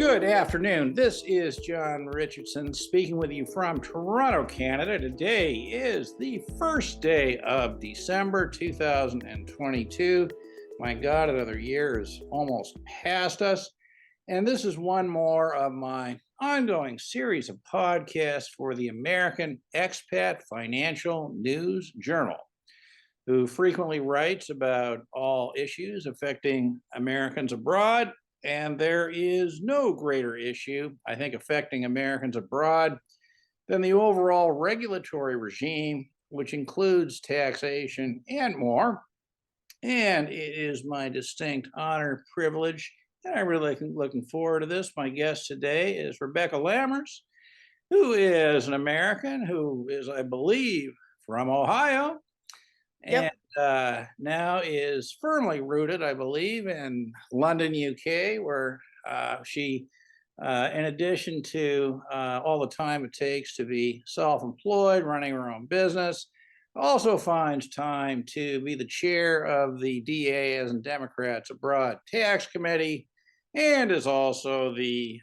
Good afternoon. This is John Richardson speaking with you from Toronto, Canada. Today is the first day of December 2022. My God, another year is almost past us. And this is one more of my ongoing series of podcasts for the American Expat Financial News Journal, who frequently writes about all issues affecting Americans abroad. And there is no greater issue, I think, affecting Americans abroad than the overall regulatory regime, which includes taxation and more. And it is my distinct honor, privilege, and I'm really looking forward to this. My guest today is Rebecca Lammers, who is an American who is, I believe, from Ohio. And now is firmly rooted, I believe, in London, UK, where she, in addition to all the time it takes to be self-employed, running her own business, also finds time to be the chair of the DAs and Democrats Abroad Tax Committee, and is also the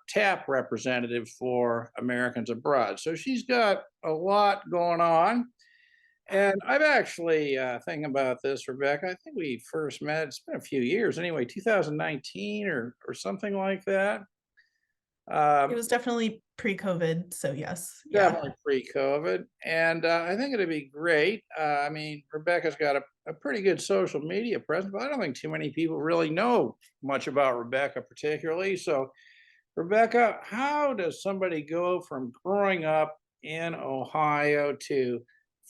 TAP representative for Americans Abroad. So she's got a lot going on. And I'm actually thinking about this, Rebecca. I think we first met, it's been a few years anyway, 2019 or something like that. It was definitely pre-COVID, so yes. Definitely pre-COVID. And I think it'd be great. I mean, Rebecca's got a pretty good social media presence, but I don't think too many people really know much about Rebecca particularly. So, Rebecca, how does somebody go from growing up in Ohio to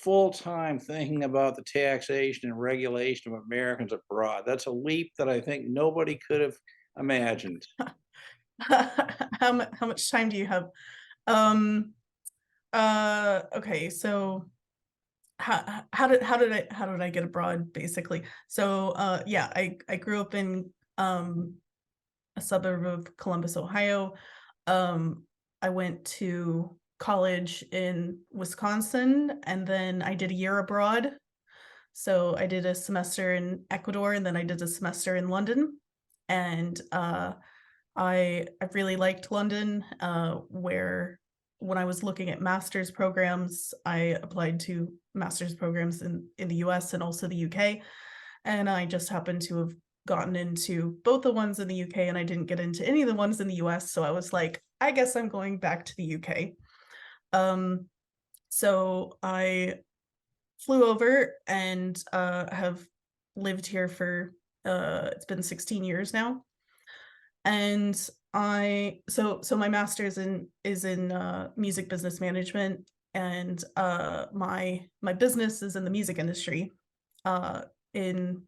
full-time thinking about the taxation and regulation of Americans abroad? That's a leap that I think nobody could have imagined. How much time do you have? Okay, so how did I get abroad, basically? So yeah, I grew up in a suburb of Columbus, Ohio. I went to college in Wisconsin, and then I did a year abroad. So I did a semester in Ecuador, and then I did a semester in London. And I really liked London, where when I was looking at master's programs, I applied to master's programs in the US and also the UK. And I just happened to have gotten into both the ones in the UK, and I didn't get into any of the ones in the US. So I was like, I guess I'm going back to the UK. So I flew over and have lived here for it's been 16 years now. And so my master's is in music business management, and my business is in the music industry, in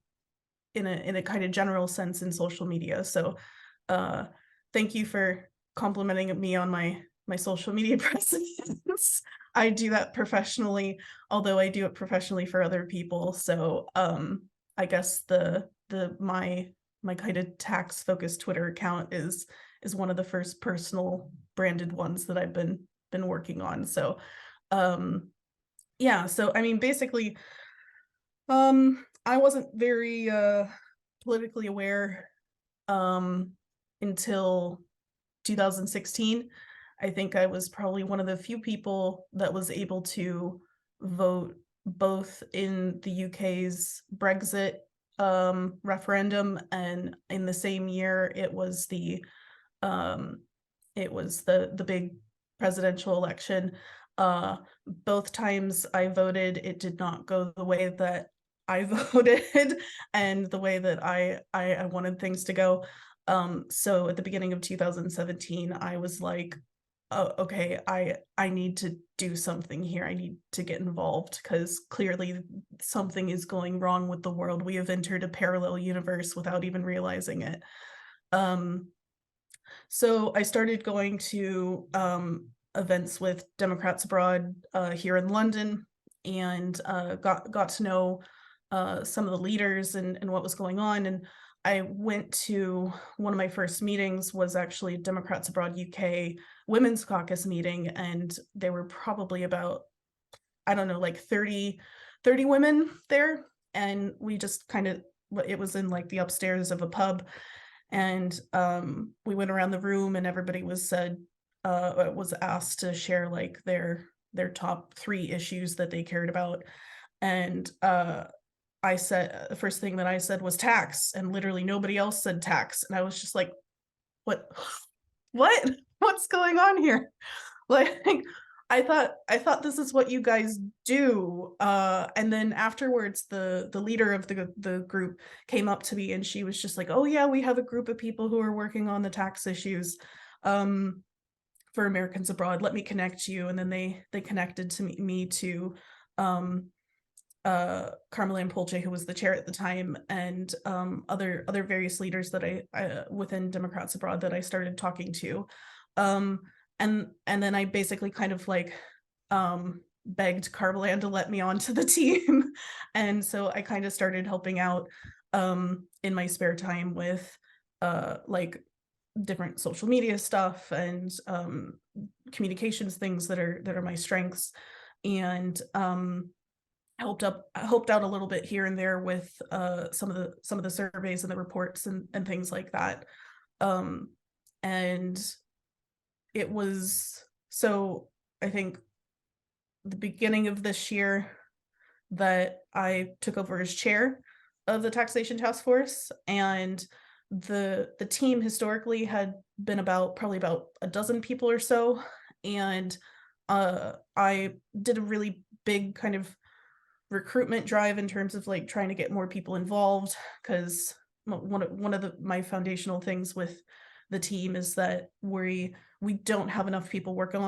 a kind of general sense in social media. So thank you for complimenting me on my social media presence. I do that professionally, although I do it professionally for other people. So I guess my kind of tax focused Twitter account is one of the first personal branded ones that I've been working on. So yeah, so I mean, basically I wasn't very politically aware until 2016. I think I was probably one of the few people that was able to vote both in the UK's Brexit referendum, and in the same year it was the big presidential election. Both times I voted, it did not go the way that I voted and the way that I wanted things to go. So at the beginning of 2017, I was like, oh, okay, I need to do something here. I need to get involved, because clearly something is going wrong with the world. We have entered a parallel universe without even realizing it. So I started going to events with Democrats Abroad here in London, and got to know some of the leaders and what was going on. And I went to one of my first meetings was actually Democrats Abroad UK Women's Caucus meeting, and there were probably about, I don't know, like 30 women there, and we just kind of, it was in like the upstairs of a pub, And we went around the room and everybody was asked to share like their top 3 issues that they cared about. And I said the first thing that I said was tax, and literally nobody else said tax. And I was just like, what what? What's going on here? Like, I thought this is what you guys do. And then afterwards, the leader of the group came up to me and she was just like, "Oh yeah, we have a group of people who are working on the tax issues for Americans abroad. Let me connect you." And then they connected to me to um Carmela and Polche, who was the chair at the time, and other various leaders that I within Democrats abroad that I started talking to. Um, and then I basically kind of like begged Carmelan to let me onto the team. And so I kind of started helping out in my spare time with like different social media stuff and communications things that are my strengths, and helped out a little bit here and there with some of the surveys and the reports and things like that. And it was, so I think the beginning of this year that I took over as chair of the taxation task force, and the team historically had been probably about a dozen people or so. And I did a really big kind of recruitment drive in terms of like trying to get more people involved, because one of my foundational things with the team is that we don't have enough people working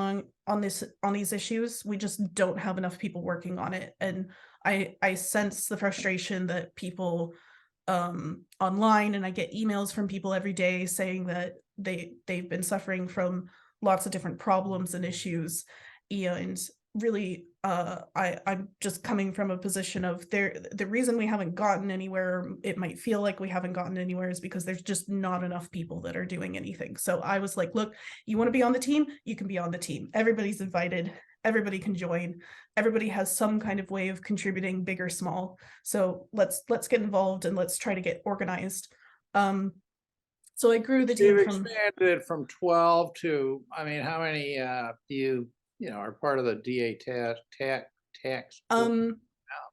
on these issues. We just don't have enough people working on it. And I sense the frustration that people online, and I get emails from people every day saying that they've been suffering from lots of different problems and issues. And really I'm just coming from a position of the reason we haven't gotten anywhere, it might feel like we haven't gotten anywhere, is because there's just not enough people that are doing anything. So I was like, look, you want to be on the team, you can be on the team. Everybody's invited, everybody can join, everybody has some kind of way of contributing, big or small. So let's get involved and let's try to get organized. So I grew the team You've from expanded from 12 to, I mean, how many do you know, are part of the DA tax?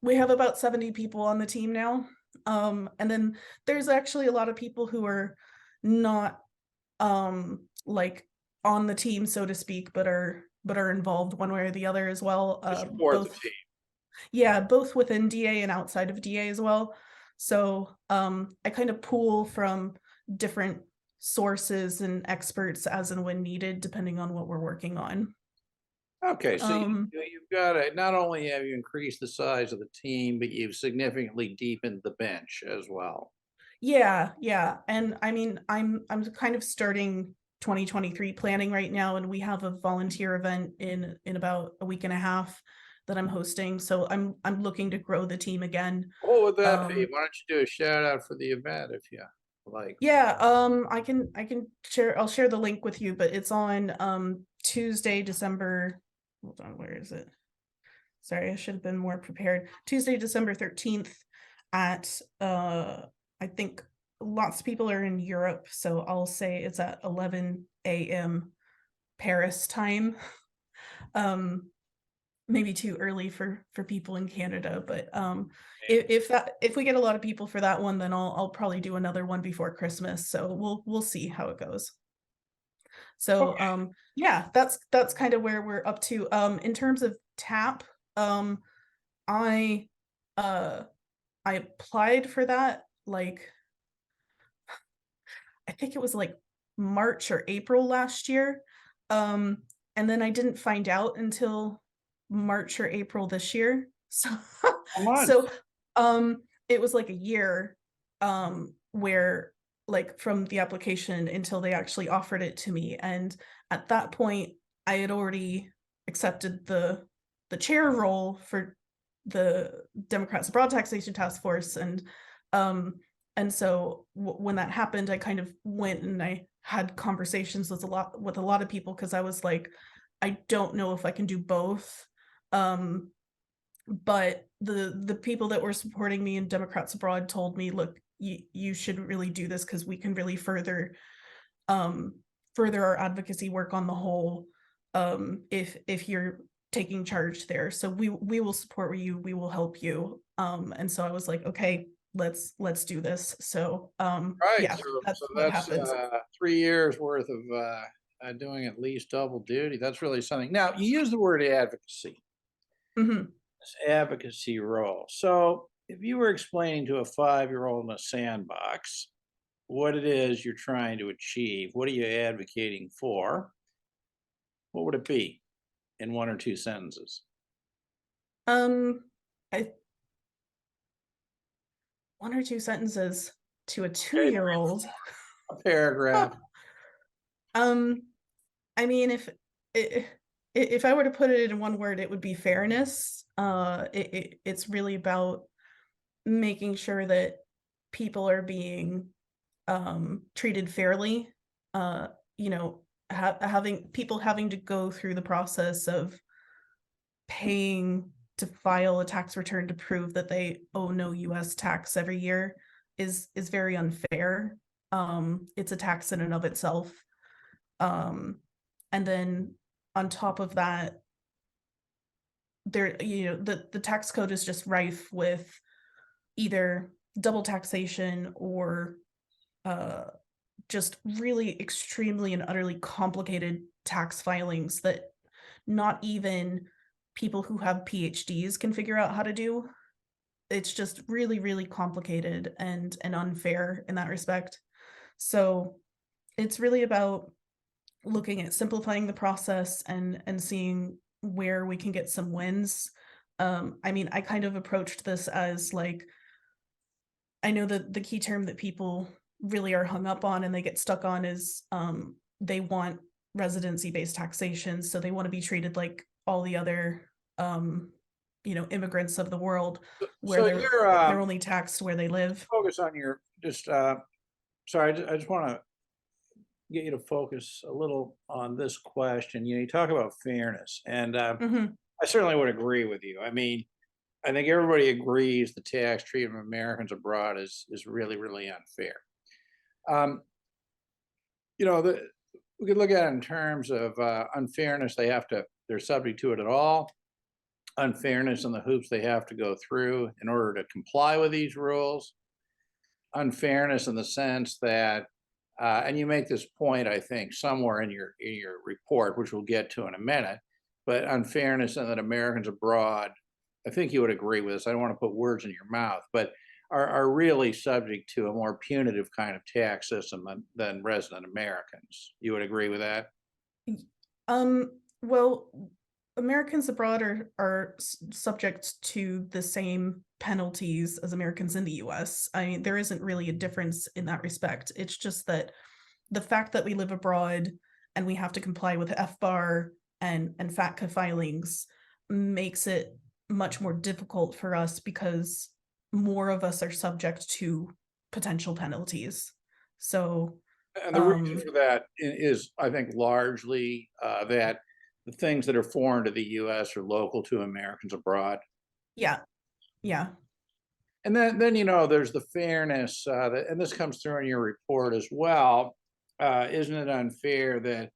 we have about 70 people on the team now. And then there's actually a lot of people who are not like on the team, so to speak, but are involved one way or the other as well. To support the Both, team. yeah, both within DA and outside of DA as well. So I kind of pool from different sources and experts as and when needed, depending on what we're working on. Okay, so Um, you've got to, not only have you increased the size of the team, but you've significantly deepened the bench as well. Yeah, yeah. And I mean, I'm kind of starting 2023 planning right now, and we have a volunteer event in about a week and a half that I'm hosting. So I'm looking to grow the team again. What would that be? Um Why don't you do a shout out for the event if you like? yeah, I can share, I'll share the link with you, but it's on Tuesday, December, hold on, where is it? Sorry, I should have been more prepared. Tuesday, December 13th at I think lots of people are in Europe, so I'll say it's at 11 a.m. Paris time. Um maybe too early for people in Canada, but if we get a lot of people for that one, then I'll probably do another one before Christmas. So we'll see how it goes. So Okay. yeah, that's kind of where we're up to. In terms of TAP, I uh I applied for that like I think it was like March or April last year. Um and then I didn't find out until March or April this year. So A month. so it was like a year where like from the application until they actually offered it to me. And at that point I had already accepted the chair role for the Democrats Abroad Taxation Task Force, um and so when that happened, I kind of went and I had conversations with a lot of people, because I was like, I don't know if I can do both. Um But the people that were supporting me and Democrats Abroad told me, look, you should really do this because we can really um further our advocacy work on the whole, if you're taking charge there. So we will support you, we will help you. And so I was like, okay, let's do this. So Right. yeah, So that's what that's happened. 3 years worth of doing at least double duty. That's really something. Now, you use the word advocacy, Hmm. this advocacy role. So, if you were explaining to a 5-year-old in a sandbox what it is you're trying to achieve, what are you advocating for? What would it be in one or two sentences? Um, I one or two sentences to a Okay, two-year-old. a paragraph. Um, I mean, I if I were to put it in one word, it would be fairness. It's really about making sure that people are being treated fairly. Uh, you know, having people having to go through the process of paying to file a tax return to prove that they owe no US tax every year is very unfair. It's a tax in and of itself. Um, and then on top of that, the tax code is just rife with either double taxation or uh just really extremely and utterly complicated tax filings that not even people who have PhDs can figure out how to do. It's just really, really complicated and unfair in that respect. So it's really about looking at simplifying the process and seeing where we can get some wins. I mean, I kind of approached this as like, I know that the key term that people really are hung up on and they get stuck on is they want residency based taxation. So they want to be treated like all the other immigrants of the world where So you're they're only taxed where they live. focus on your just. Sorry, I just want to get you to focus a little on this question. You talk about fairness, and Hmm. I certainly would agree with you. I mean, I think everybody agrees the tax treatment of Americans abroad is really really unfair. Um, we could look at it in terms of unfairness. They're subject to it at all. Unfairness and the hoops they have to go through in order to comply with these rules. Unfairness in the sense that, and you make this point, I think, somewhere in your report, which we'll get to in a minute, but unfairness in that Americans abroad, I think you would agree with this. I don't want to put words in your mouth, but are really subject to a more punitive kind of tax system than resident Americans. You would agree with that? Well, Americans abroad are subject to the same penalties as Americans in the US. I mean, there isn't really a difference in that respect. It's just that the fact that we live abroad and we have to comply with FBAR and FATCA filings makes it much more difficult for us because more of us are subject to potential penalties. So, And the reason um, for that is, I think, largely that the things that are foreign to the U.S. are local to Americans abroad. yeah, yeah. And then there's the fairness, and this comes through in your report as well. Isn't it unfair that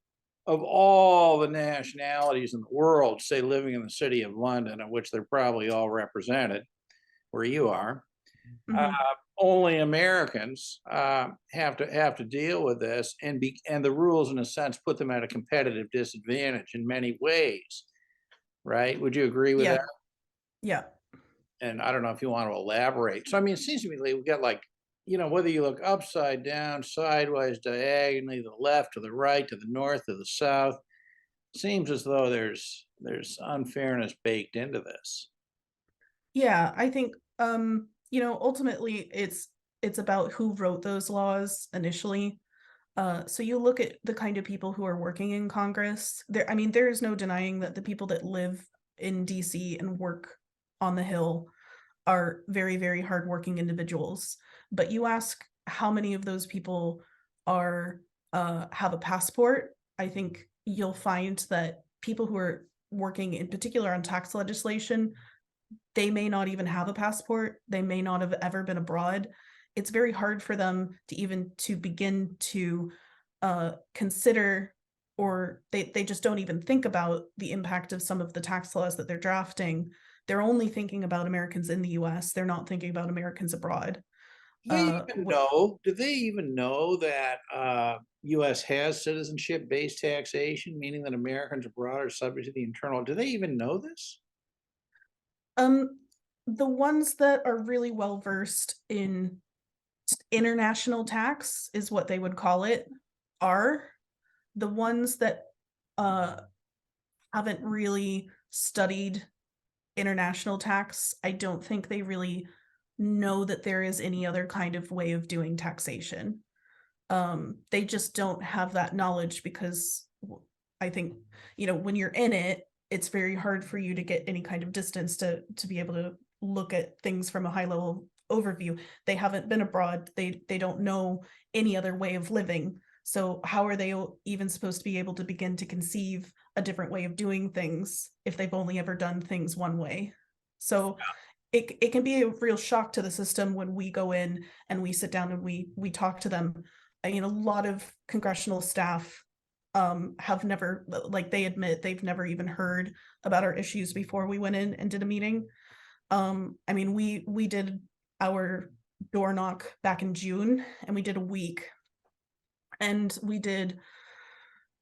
of all the nationalities in the world, say living in the city of London, of which they're probably all represented, where you are, uh, Mhm. only Americans have to deal with this, and the rules, in a sense, put them at a competitive disadvantage in many ways. Right? Would you agree with that? Yeah, yeah. And I don't know if you want to elaborate. So, I mean, it seems to me like we got like, whether you look upside down, sideways, diagonally, the left to the right, to the north, to the south, seems as though there's unfairness baked into this. Yeah, I think ultimately it's about who wrote those laws initially. So you look at the kind of people who are working in Congress. I mean, there is no denying that the people that live in DC and work on the Hill are very, very hardworking individuals. But you ask how many of those people are have a passport, I think you'll find that people who are working in particular on tax legislation they may not even have a passport. They may not have ever been abroad. It's very hard for them to even to begin to consider, or they just don't even think about the impact of some of the tax laws that they're drafting. They're only thinking about Americans in the US. They're not thinking about Americans abroad. Do they even know that US has citizenship-based taxation, meaning that Americans abroad are subject to the internal? Do they even know this? Um, the ones that are really well versed in international tax is what they would call it, are the ones that uh haven't really studied international tax. I don't think they really know that there is any other kind of way of doing taxation. They just don't have that knowledge because I think, when you're in it, it's very hard for you to get any kind of distance to be able to look at things from a high level overview. They haven't been abroad. They don't know any other way of living. So how are they even supposed to be able to begin to conceive a different way of doing things if they've only ever done things one way? So it can be a real shock to the system when we go in and we sit down and we talk to them. A lot of congressional staff have never, like, they admit they've never even heard about our issues before we went in and did a meeting. We did our door knock back in June, and we did a week, and we did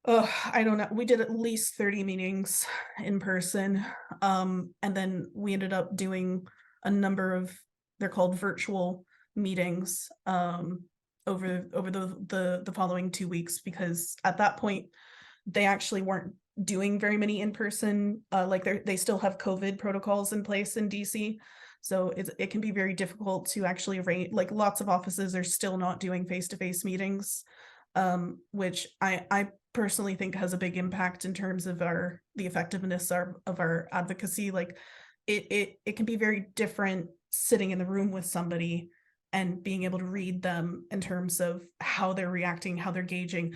I don't know, we did at least 30 meetings in person. And then we ended up doing a number of, they're called virtual meetings, over the following 2 weeks, because at that point they actually weren't doing very many in person. Like they still have COVID protocols in place in DC. So it can be very difficult to actually arrange, like lots of offices are still not doing face-to-face meetings, which I personally think has a big impact in terms of the effectiveness of our advocacy. Like it can be very different sitting in the room with somebody and being able to read them in terms of how they're reacting, how they're gauging.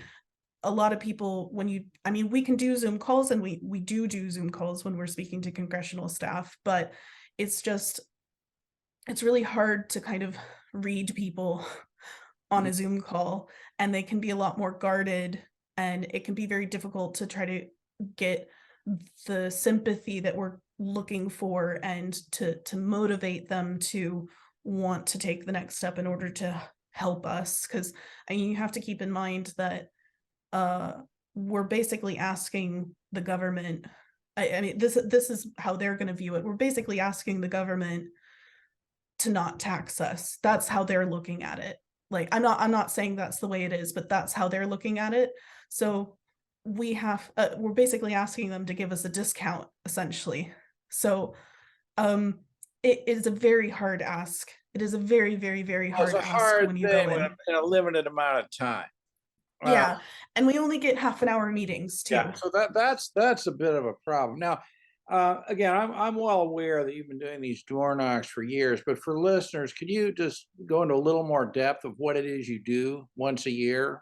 A lot of people, we can do Zoom calls, and we do Zoom calls when we're speaking to congressional staff, but it's really hard to kind of read people on a Zoom call, and they can be a lot more guarded, and it can be very difficult to try to get the sympathy that we're looking for and to motivate them to want to take the next step in order to help us. Because you have to keep in mind that we're basically asking the government, this is how they're going to view it. We're basically asking the government to not tax us. That's how they're looking at it. Like, I'm not saying that's the way it is, but that's how they're looking at it. So we're basically asking them to give us a discount, essentially. So it is a very hard ask. It is a very, very, very Well, it's hard a ask hard when you thing go in. in a limited amount of time. Yeah, and we only get half-an-hour meetings Yeah, too. so that's a bit of a problem. Now, again, I'm well aware that you've been doing these door knocks for years, but for listeners, could you just go into a little more depth of what it is you do once a year?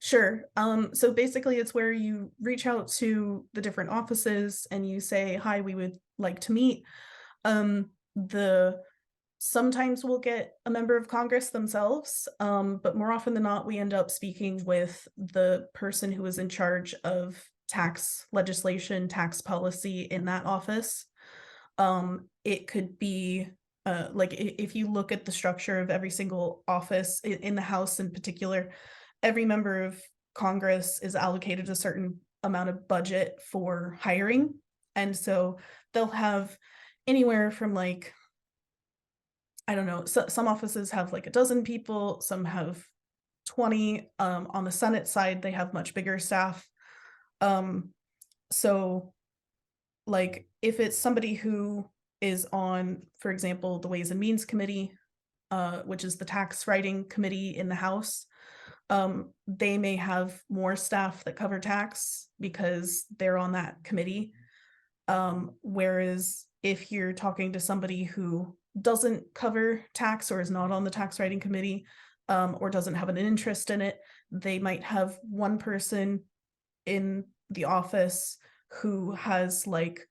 Sure. So basically it's where you reach out to the different offices and you say, "Hi, we would like to meet." The Sometimes we'll get a member of Congress themselves, but more often than not, we end up speaking with the person who is in charge of tax legislation, tax policy in that office. It could be like if you look at the structure of every single office in the House in particular, every member of Congress is allocated a certain amount of budget for hiring. And so they'll have anywhere from, like, I don't know, some offices have like a dozen people, some have 20. On the Senate side, they have much bigger staff. Um, so like if it's somebody who is on, for example, the Ways and Means Committee, which is the tax writing committee in the House, they may have more staff that cover tax because they're on that committee. Whereas if you're talking to somebody who doesn't cover tax or is not on the tax writing committee, or doesn't have an interest in it, they might have one person in the office who has like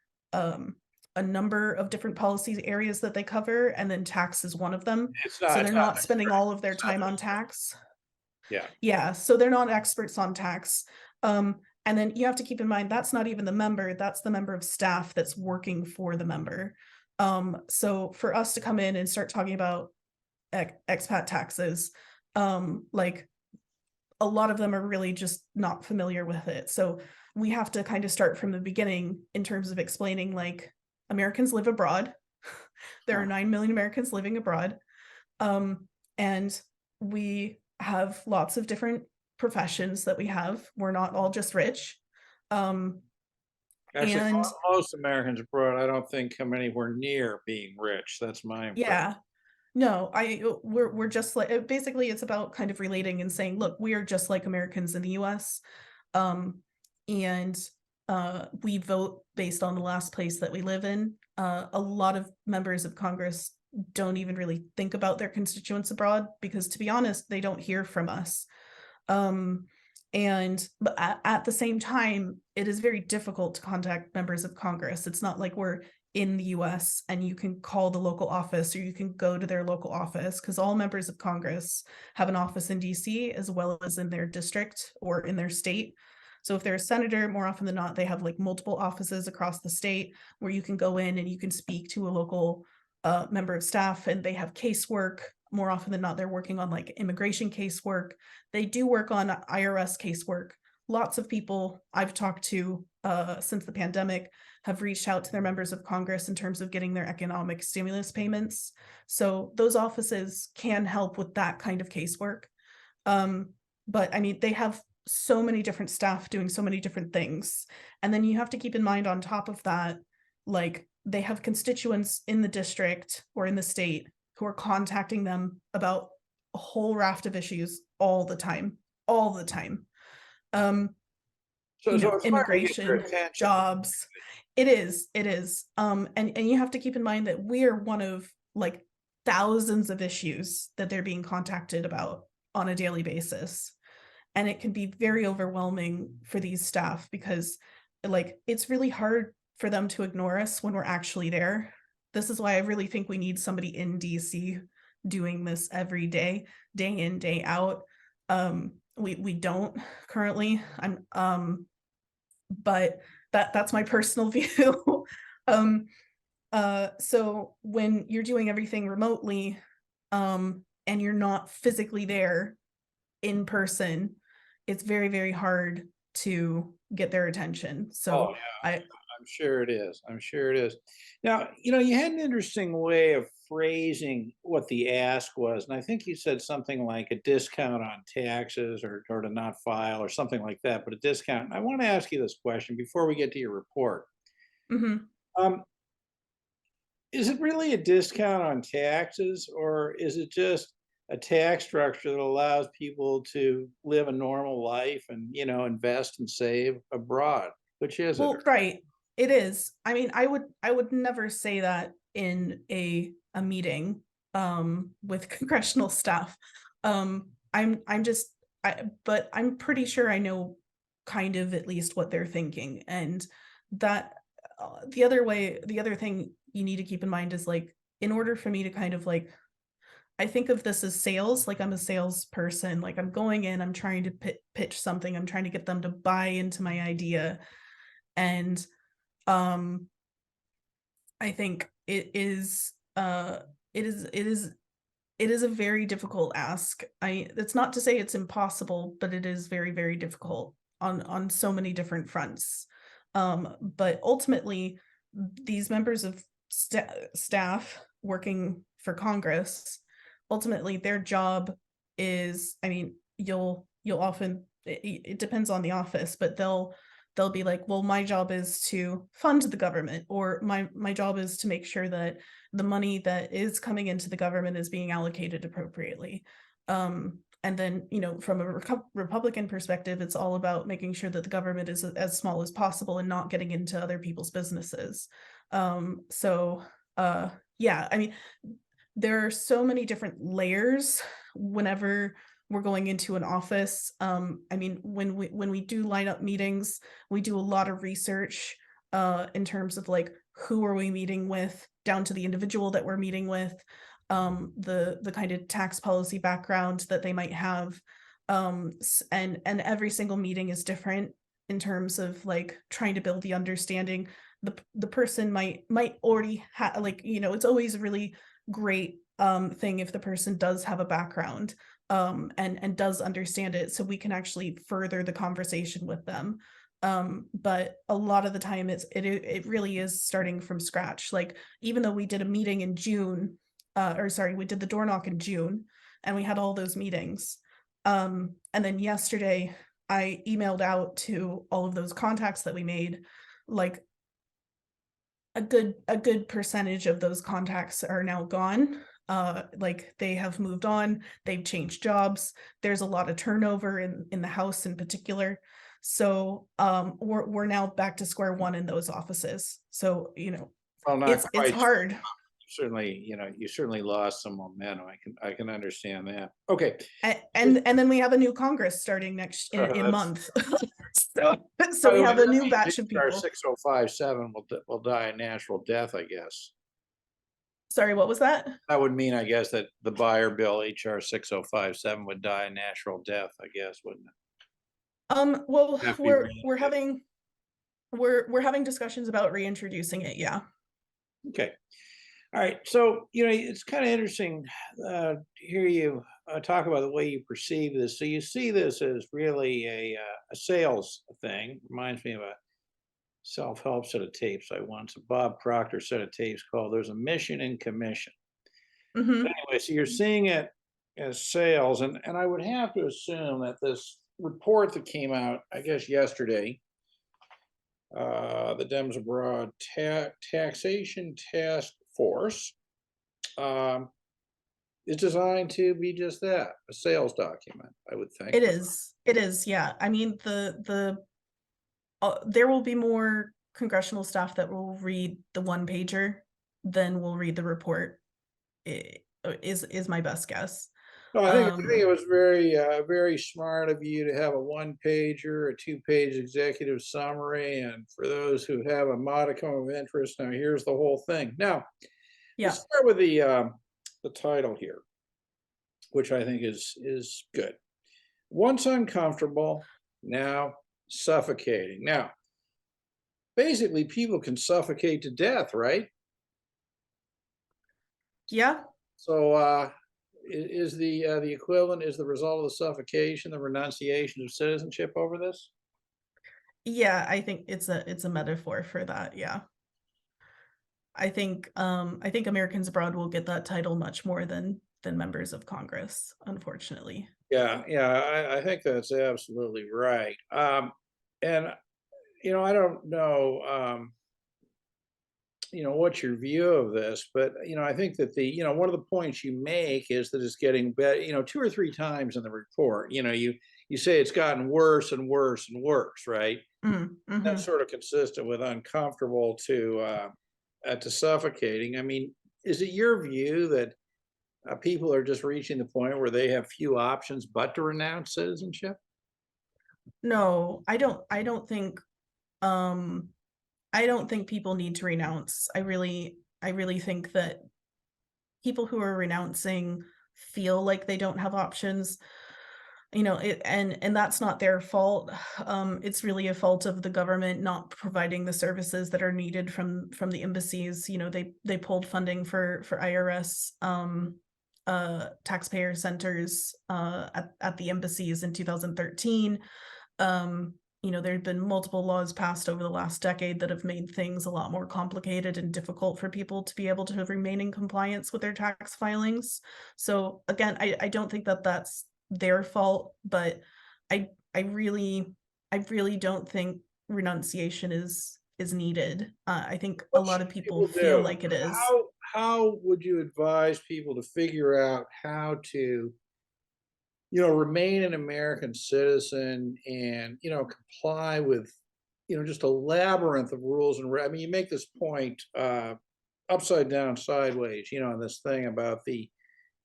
a number of different policy areas that they cover, and then tax is one of them. It's So not. they're It's not not the spending strict. all of their It's not time the on strict. tax. Yeah. Yeah, so they're not experts on tax. And then you have to keep in mind that's not even the member, that's the member of staff that's working for the member. So for us to come in and start talking about expat taxes, like a lot of them are really just not familiar with it. So we have to kind of start from the beginning in terms of explaining, like, Americans live abroad. There are 9 million Americans living abroad. And we have lots of different professions that we have. We're not all just rich. Um, Actually, and most Americans abroad, I don't think come anywhere near being rich. That's my impression. yeah, no, we're just like, basically it's about kind of relating and saying, look, we are just like Americans in the US. Um, and we vote based on the last place that we live in. A lot of members of Congress don't even really think about their constituents abroad because, to be honest, they don't hear from us. Um, but at the same time, it is very difficult to contact members of Congress. It's not like we're in the US and you can call the local office or you can go to their local office, because all members of Congress have an office in DC as well as in their district or in their state. So if they're a senator, more often than not, they have like multiple offices across the state where you can go in and you can speak to a local member of staff, and they have casework. More often than not, they're working on like immigration casework. They do work on IRS casework. Lots of people I've talked to since the pandemic have reached out to their members of Congress in terms of getting their economic stimulus payments. So those offices can help with that kind of casework. But I mean, they have so many different staff doing so many different things. And then you have to keep in mind on top of that, like, they have constituents in the district or in the state who are contacting them about a whole raft of issues all the time, all the time. Um, So, you so know, it's hard to get your immigration, attention. jobs. It is. And you have to keep in mind that we are one of like thousands of issues that they're being contacted about on a daily basis. And it can be very overwhelming for these staff because, like, it's really hard for them to ignore us when we're actually there. This is why I really think we need somebody in DC doing this every day, day in, day out. We don't currently. But that's my personal view. um, so when you're doing everything remotely, and you're not physically there in person, it's very, very hard to get their attention. Oh, So yeah, I, I'm sure it is. I'm sure it is. Now, you had an interesting way of phrasing what the ask was, and I think you said something like a discount on taxes or to not file or something like that, but a discount. I want to ask you this question before we get to your report. mhm. Um, is it really a discount on taxes, or is it just a tax structure that allows people to live a normal life and, invest and save abroad? Which is it? Well, right. It is. I mean, I would never say that in a meeting with congressional staff. I'm just but I'm pretty sure I know kind of at least what they're thinking. And that the other thing you need to keep in mind is, like, in order for me to kind of like, I think of this as sales, like I'm a salesperson, like I'm going in, I'm trying to pitch something, I'm trying to get them to buy into my idea. And um I think it is a very difficult ask. It's not to say it's impossible, but it is very, very difficult on so many different fronts. But ultimately, these members of staff working for Congress, ultimately their job is, I mean, you'll often, it depends on the office, but they'll be like, well, my job is to fund the government, or my job is to make sure that the money that is coming into the government is being allocated appropriately. And then, from a Republican perspective, it's all about making sure that the government is as small as possible and not getting into other people's businesses. So yeah, I mean, there are so many different layers whenever we're going into an office. I mean, when we do line up meetings, we do a lot of research in terms of like who are we meeting with, down to the individual that we're meeting with, the kind of tax policy background that they might have. And every single meeting is different in terms of like trying to build the understanding. The person might already have, like, it's always a really great thing if the person does have a background and does understand it, so we can actually further the conversation with them. But a lot of the time it really is starting from scratch. Like, even though we did a meeting in June, or sorry, we did the door knock in June, and we had all those meetings. And then yesterday I emailed out to all of those contacts that we made. Like, a good percentage of those contacts are now gone. Like, they have moved on, they've changed jobs. There's a lot of turnover in the House in particular. So we're now back to square one in those offices. So Well, not it's quite. hard. Certainly, you certainly lost some momentum. I can understand that. Okay. And then we have a new Congress starting next in a That's, month. by So we the way, have a that new means batch of HR people. 6057 will die a natural death, I guess. Sorry, what was that? That would mean, I guess, that the buyer bill HR 6057 would die a natural death, I guess, wouldn't it? Well, Have to be we're reinstated. having we're having discussions about reintroducing it. Yeah. Okay. All right. So, it's kind of interesting to hear you talk about the way you perceive this. So you see this as really a sales thing. Reminds me of a self-help set of tapes I once, a Bob Proctor set of tapes called There's a Mission in Commission. Hmm. Anyway, so you're seeing it as sales, and I would have to assume that this report that came out, I guess yesterday, the Dems Abroad Taxation Task Force, um, is designed to be just that, a sales document, I would think. It is. It is. Yeah. I mean, there will be more congressional staff that will read the one pager than will read the report. Is my best guess. No, I think it Um, was very smart of you to have a one pager, a 2-page executive summary, and for those who have a modicum of interest, now here's the whole thing. Now, yeah. let's start with the title here, which I think is good. Once uncomfortable, now suffocating. Now, basically, people can suffocate to death, right? Yeah. So, is the equivalent, is the result of the suffocation the renunciation of citizenship over this? Yeah. I think it's a metaphor for that. Yeah. I think Americans Abroad will get that title much more than members of Congress, unfortunately. Yeah, yeah, I think that's absolutely right. And I don't know, what's your view of this, but I think that one of the points you make is that it's getting better. 2 or 3 times in the report. You say it's gotten worse and worse and worse, right? That's Mm-hmm. sort of consistent with uncomfortable to suffocating. I mean, is it your view that people are just reaching the point where they have few options but to renounce citizenship? No, um I don't think people need to renounce. I really think that people who are renouncing feel like they don't have options. And that's not their fault. It's really a fault of the government not providing the services that are needed from the embassies. They pulled funding for IRS taxpayer centers at the embassies in 2013. There have been multiple laws passed over the last decade that have made things a lot more complicated and difficult for people to be able to remain in compliance with their tax filings. So again, I don't think that that's their fault, but I I really I really don't think renunciation is needed. I think a What lot should of people people feel do? like it is. How would you advise people to figure out how to remain an American citizen and comply with just a labyrinth of rules and I mean, you make this point upside down, sideways, in this thing about the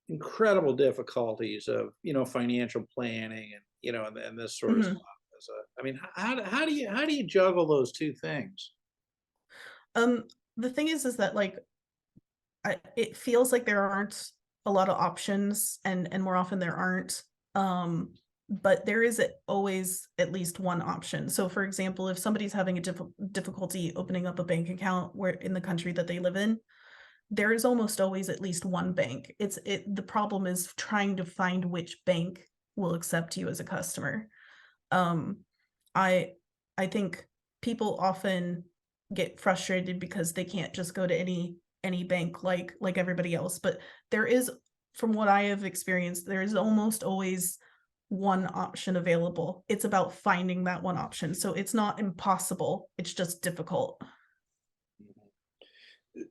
incredible difficulties of financial planning and and this sort of stuff. Mhm. I mean, how do you juggle those two things? the thing is that like it feels like there aren't a lot of options, and more often there aren't. But there is always at least one option. So, for example, if somebody's having a difficulty opening up a bank account where in the country that they live in, there is almost always at least one bank. The problem is trying to find which bank will accept you as a customer. Um, I I think people often get frustrated because they can't just go to any bank like everybody else, but there is, from what I have experienced, there is almost always one option available. It's about finding that one option. So it's not impossible, it's just difficult.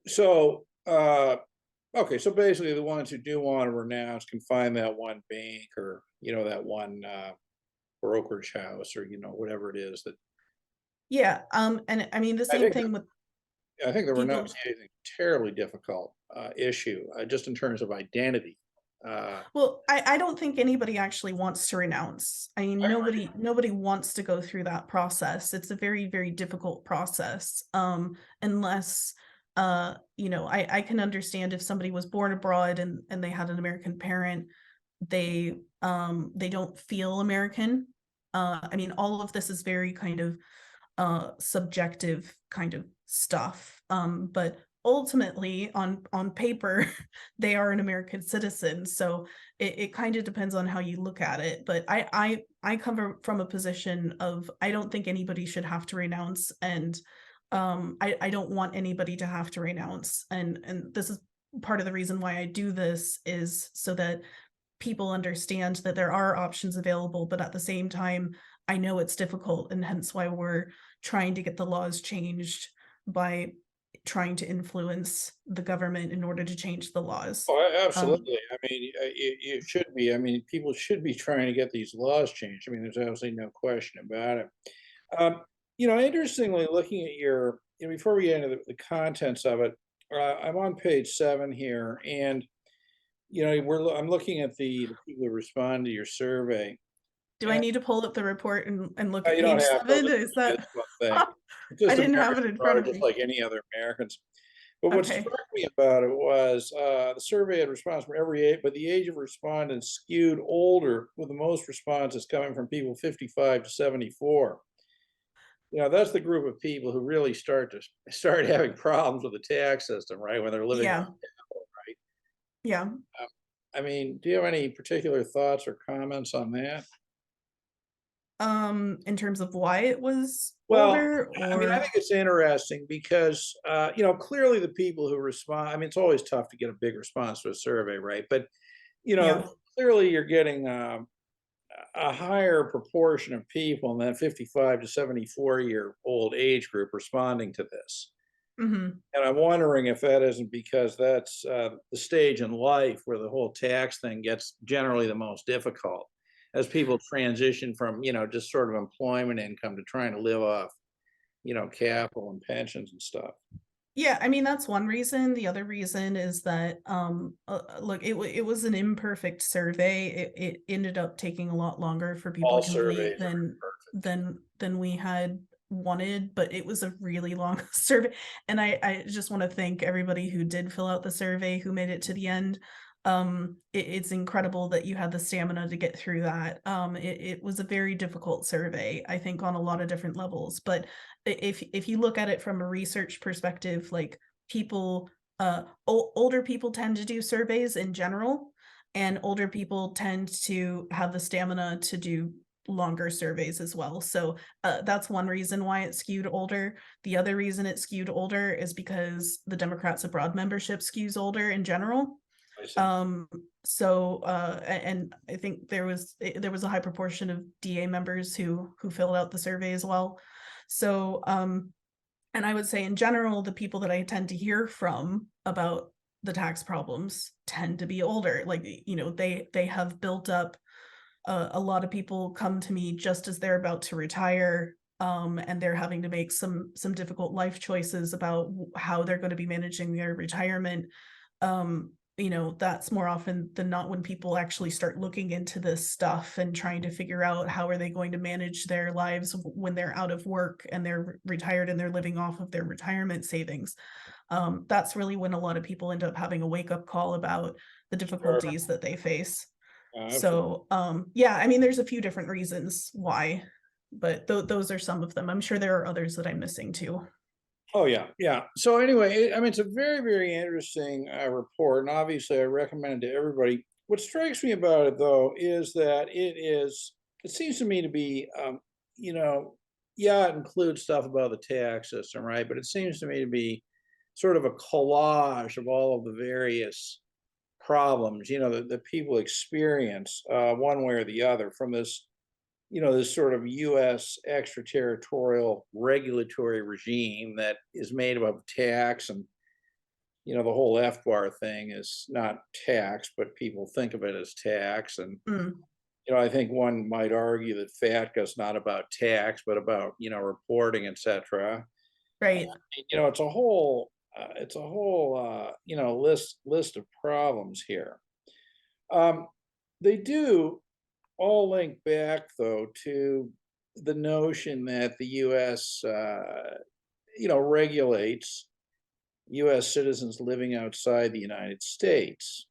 So, okay, so basically the ones who do want to renounce can find that one bank or, that one brokerage house or, whatever it is that Yeah, and I mean the I same think thing with I think the people. renunciation is a terribly difficult issue, just in terms of identity. Well, I don't think anybody actually wants to renounce. I mean, nobody wants to go through that process. It's a very, very difficult process. Unless I can understand if somebody was born abroad and they had an American parent, they don't feel American. I mean, all of this is very kind of subjective kind of stuff. But ultimately on paper, they are an American citizen. So it kind of depends on how you look at it. But I come from a position of I don't think anybody should have to renounce, and I don't want anybody to have to renounce. And this is part of the reason why I do this, is so that people understand that there are options available, but at the same time, I know it's difficult, and hence why we're trying to get the laws changed by trying to influence the government in order to change the laws. Oh, Um, absolutely. I mean, it should be. I mean, people should be trying to get these laws changed. I mean, there's absolutely no question about it. Um, interestingly, looking at before we get into the contents of it, I'm on page 7 here, and I'm looking at the people who respond to your survey. do I And need to pull up the report and look at you don't page have to. I'll 7? just Is read that this one thing. It's I just didn't have Americans it in front are of just me. like any other Americans. But what Okay. struck me about it was the survey had response from every age, but the age of respondents skewed older, with the most responses coming from people 55 to 74. That's the group of people who really start having problems with the tax system, right? When they're living on Yeah. capital, right? Yeah. Um, I mean, do you have any particular thoughts or comments on that? In terms of why it was Well, older, I mean, I or think it's interesting because, clearly the people who respond, I mean, it's always tough to get a big response to a survey, right? But, yeah. clearly you're getting a higher proportion of people in that 55 to 74-year-old age group responding to this. Hmm. And I'm wondering if that isn't because that's the stage in life where the whole tax thing gets generally the most difficult as people transition from, just sort of employment income to trying to live off, capital and pensions and stuff. Yeah, I mean, that's one reason. The other reason is that, look, it was an imperfect survey. It ended up taking a lot longer for people All to complete surveys are imperfect. than we had wanted, but it was a really long survey. And I just want to thank everybody who did fill out the survey, who made it to the end. It's incredible that you had the stamina to get through that. It was a very difficult survey, I think, on a lot of different levels, but if you look at it from a research perspective, like people, older people tend to do surveys in general, and older people tend to have the stamina to do longer surveys as well. So that's one reason why it skewed older. The other reason it skewed older is because the Democrats abroad membership skews older in general. I see. Um, so and I think there was a high proportion of DA members who filled out the survey as well. So and I would say in general, the people that I tend to hear from about the tax problems tend to be older. Like, they have built up, a lot of people come to me just as they're about to retire, and they're having to make some difficult life choices about how they're going to be managing their retirement. That's more often than not when people actually start looking into this stuff and trying to figure out how are they going to manage their lives when they're out of work and they're retired and they're living off of their retirement savings. That's really when a lot of people end up having a wake-up call about the Sure. difficulties that they face. Absolutely. So, yeah, I mean, there's a few different reasons why, but those are some of them. I'm sure there are others that I'm missing too. Oh yeah, yeah. So anyway, I mean, it's a very, very interesting report, and obviously, I recommend it to everybody. What strikes me about it, though, is that it is. It seems to me to be, you know, yeah, it includes stuff about the tax system, right? But it seems to me to be sort of a collage of all of the various problems, that people experience one way or the other from this this sort of US extraterritorial regulatory regime that is made up of tax and, the whole F-bar thing is not tax, but people think of it as tax. And, Mm, I think one might argue that FATCA is not about tax, but about, reporting, etc. right. It's a whole, list of problems here. Um, they do all link back though to the notion that the US regulates US citizens living outside the United States.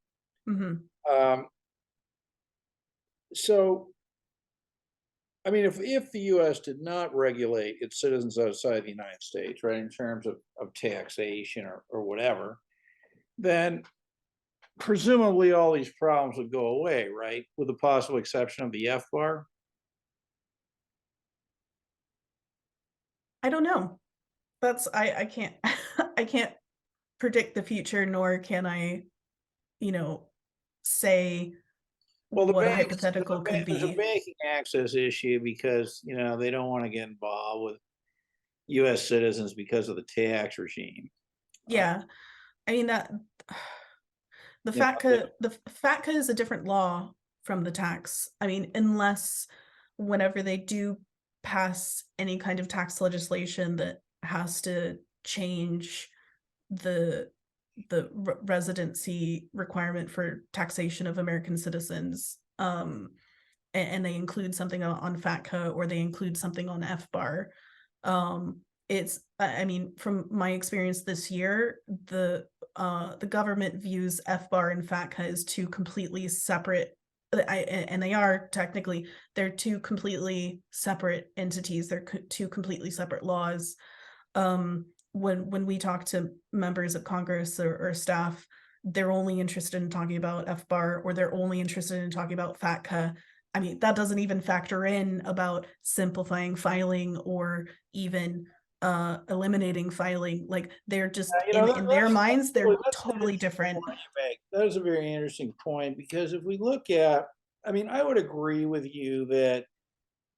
Mhm. um, so I mean, if the US did not regulate its citizens outside the United States, right, in terms of taxation or whatever, then presumably all these problems would go away, right, with the possible exception of the F-bar. I don't know. That's I can't I can't predict the future, nor can I, you know, say Well, what a hypothetical could there's a be. banking access issue because, they don't want to get involved with US citizens because of the tax regime. Uh, Yeah. I mean that the you know, the- FATCA is a different law from the tax. I mean, unless whenever they do pass any kind of tax legislation that has to change the residency requirement for taxation of American citizens, and they include something on FATCA or they include something on FBAR. It's I mean, from my experience this year, the government views FBAR and FATCA as two completely separate. And they are technically they're two completely separate entities. They're two completely separate laws. When we talk to members of Congress or staff, they're only interested in talking about FBAR or they're only interested in talking about FATCA. I mean, that doesn't even factor in about simplifying filing or even eliminating filing. Like they're just in their minds, they're that's an totally interesting different. point you make. That is a very interesting point because if we look at, I mean, I would agree with you that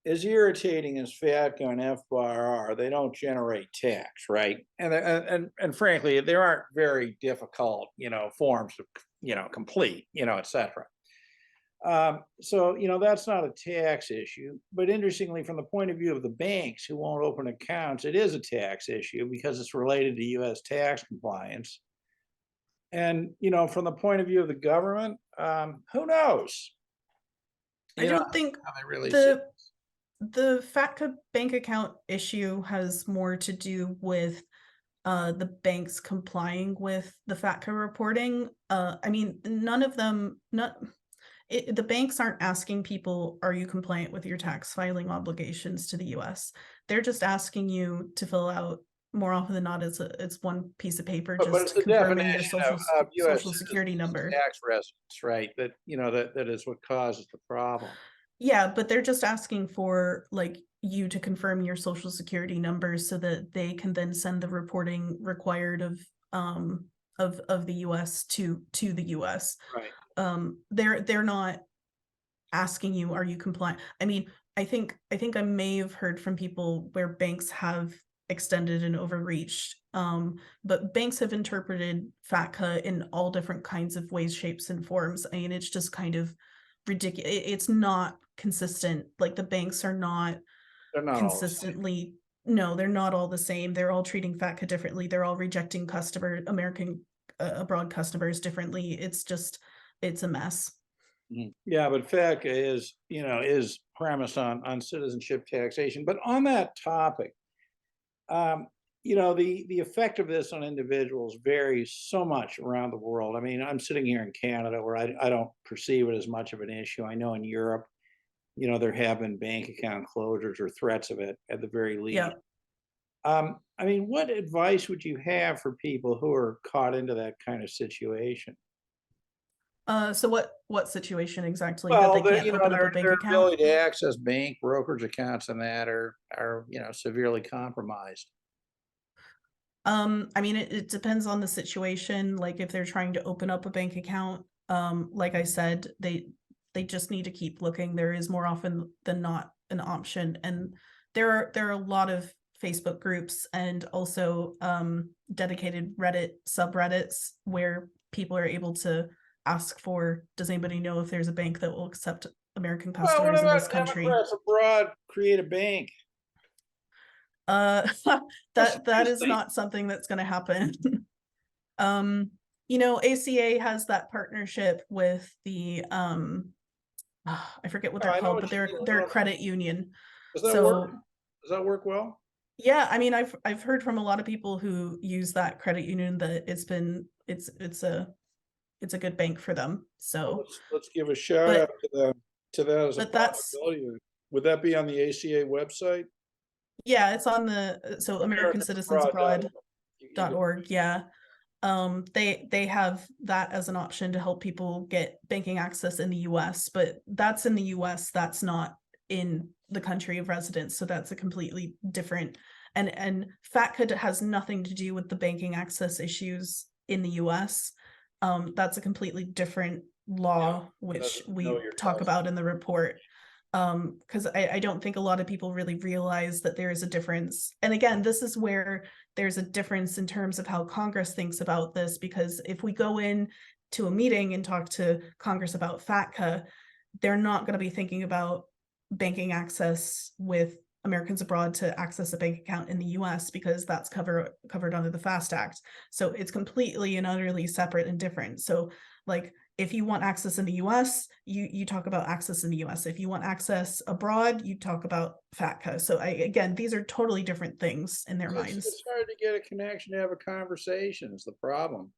as irritating as FATCA and FBAR are, they don't generate tax, right? And frankly, there aren't very difficult, forms to, complete, etc. So, that's not a tax issue. But interestingly, from the point of view of the banks who won't open accounts, it is a tax issue because it's related to US tax compliance. And, from the point of view of the government, who knows? I don't think How they really see. the the FATCA bank account issue has more to do with the banks complying with the FATCA reporting. I mean, none of them, not the banks aren't asking people, are you compliant with your tax filing obligations to the US? They're just asking you to fill out more often than not, it's one piece of paper But it's just the confirming your definition of US social citizens security as number. tax residents, right? That is what causes the problem. Yeah, but they're just asking for like you to confirm your social security number so that they can then send the reporting required of the US to the US. Right. They're not asking you, are you compliant? I mean, I think I may have heard from people where banks have extended and overreached. But banks have interpreted FATCA in all different kinds of ways, shapes, and forms. I mean, it's just kind of ridiculous. It's not consistent. Like the banks are not They're not all the same. consistently. No, they're not all the same. They're all treating FATCA differently. They're all rejecting American abroad customers differently. It's a mess. Mhm. Yeah, but FATCA is premised on citizenship taxation. But on that topic, um, the effect of this on individuals varies so much around the world. I mean, I'm sitting here in Canada where I don't perceive it as much of an issue. I know in Europe, there have been bank account closures or threats of it at the very least. Yeah. I mean, what advice would you have for people who are caught into that kind of situation? So what situation exactly that Well, they can't open up a bank their account? ability to access bank brokerage accounts and that are severely compromised. I mean, it depends on the situation. Like if they're trying to open up a bank account, like I said, they just need to keep looking. There is more often than not an option, and there are a lot of Facebook groups and also dedicated Reddit subreddits where people are able to ask for, does anybody know if there's a bank that will accept American Well, what customers in this about country? Democrats abroad create a bank? Uh, No, that is seriously. not something that's going to happen. ACA has that partnership with the I forget what No, they're I know called, what but you mean. they're a credit union. Does that work? So Does that work well? yeah, I mean, I've heard from a lot of people who use that credit union that it's a good bank for them. Well, So, let's give a shout out but to that as a that's possibility. Would that be on the ACA website? yeah, it's on the so American Americans Citizens Abroad. Abroad You dot go. org. Yeah. They have that as an option to help people get banking access in the US, but that's in the US, that's not in the country of residence. So that's a completely different, and FATCA has nothing to do with the banking access issues in the US. That's a completely different Yeah, law, doesn't which know we your talk customer. about in the report. Because I don't think a lot of people really realize that there is a difference. And again, this is where there's a difference in terms of how Congress thinks about this, because if we go in to a meeting and talk to Congress about FATCA, they're not going to be thinking about banking access with Americans abroad to access a bank account in the US because that's covered under the FAST Act. So it's completely and utterly separate and different. So like if you want access in the US, you talk about access in the US. If you want access abroad, you talk about FATCA. So again, these are totally different things in their minds. It's hard to get a connection to have a conversation is the problem.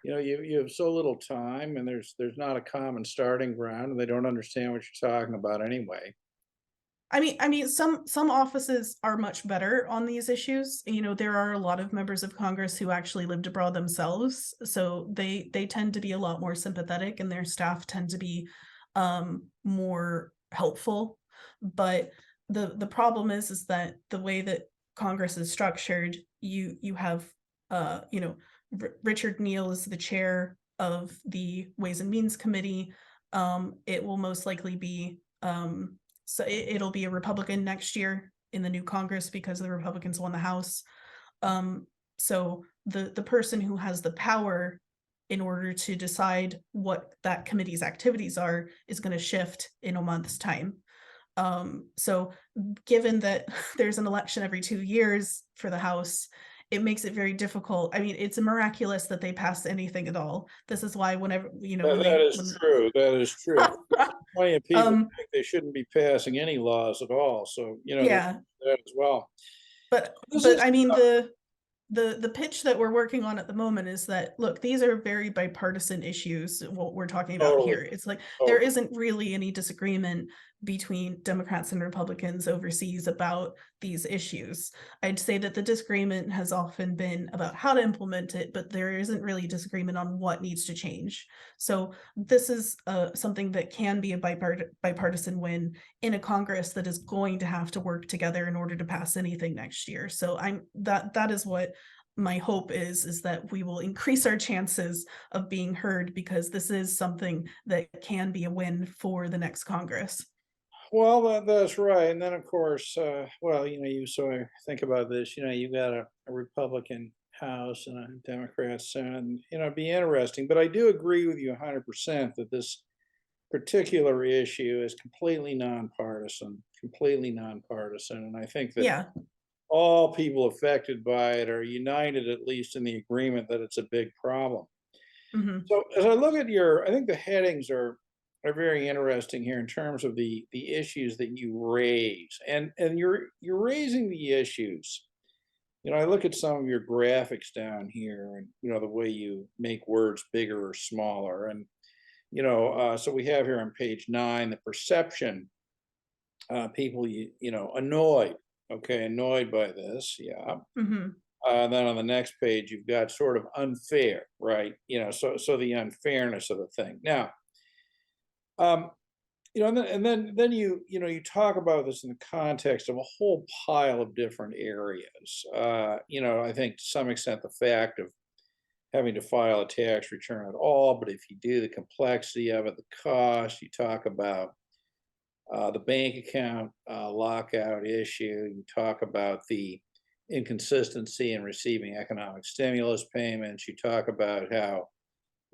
You have so little time and there's not a common starting ground and they don't understand what you're talking about anyway. I mean, some offices are much better on these issues. There are a lot of members of Congress who actually lived abroad themselves, so they tend to be a lot more sympathetic, and their staff tend to be more helpful. But the problem is that the way that Congress is structured, you have Richard Neal is the chair of the Ways and Means Committee. It will most likely be so it'll be a Republican next year in the new Congress because the Republicans won the House. So the person who has the power in order to decide what that committee's activities are is going to shift in a month's time. So given that there's an election every 2 years for the House, it makes it very difficult. I mean, it's miraculous that they pass anything at all. This is why whenever when That they is when true. That is true. Plenty of people um think they shouldn't be passing any laws at all. So, there's yeah, that as well. This but is I mean the pitch that we're working on at the moment is that, look, these are very bipartisan issues, what we're talking about totally, here. It's like there totally. isn't really any disagreement between Democrats and Republicans overseas about these issues. I'd say that the disagreement has often been about how to implement it, but there isn't really disagreement on what needs to change. So this is something that can be a bipartisan win in a Congress that is going to have to work together in order to pass anything next year. So that is what my hope is that we will increase our chances of being heard, because this is something that can be a win for the next Congress. Well, that's right. And then, of course, well, I think about this, you've got a Republican House and a Democrat Senate, and, it'd be interesting. But I do agree with you 100% that this particular issue is completely nonpartisan. And I think that Yeah. all people affected by it are united, at least in the agreement that it's a big problem. Hmm. So as I look at I think the headings are very interesting here in terms of the issues that you raise, and you're raising the issues I look at some of your graphics down here and, the way you make words bigger or smaller. And, so we have here on page 9, the perception, people, annoyed. Okay. Annoyed by this. Yeah. Hmm. Then on the next page, you've got sort of unfair, right? So the unfairness of the thing. Now, um, and then you talk about this in the context of a whole pile of different areas. I think to some extent the fact of having to file a tax return at all, but if you do, the complexity of it, the cost. You talk about the bank account lockout issue. You talk about the inconsistency in receiving economic stimulus payments. You talk about how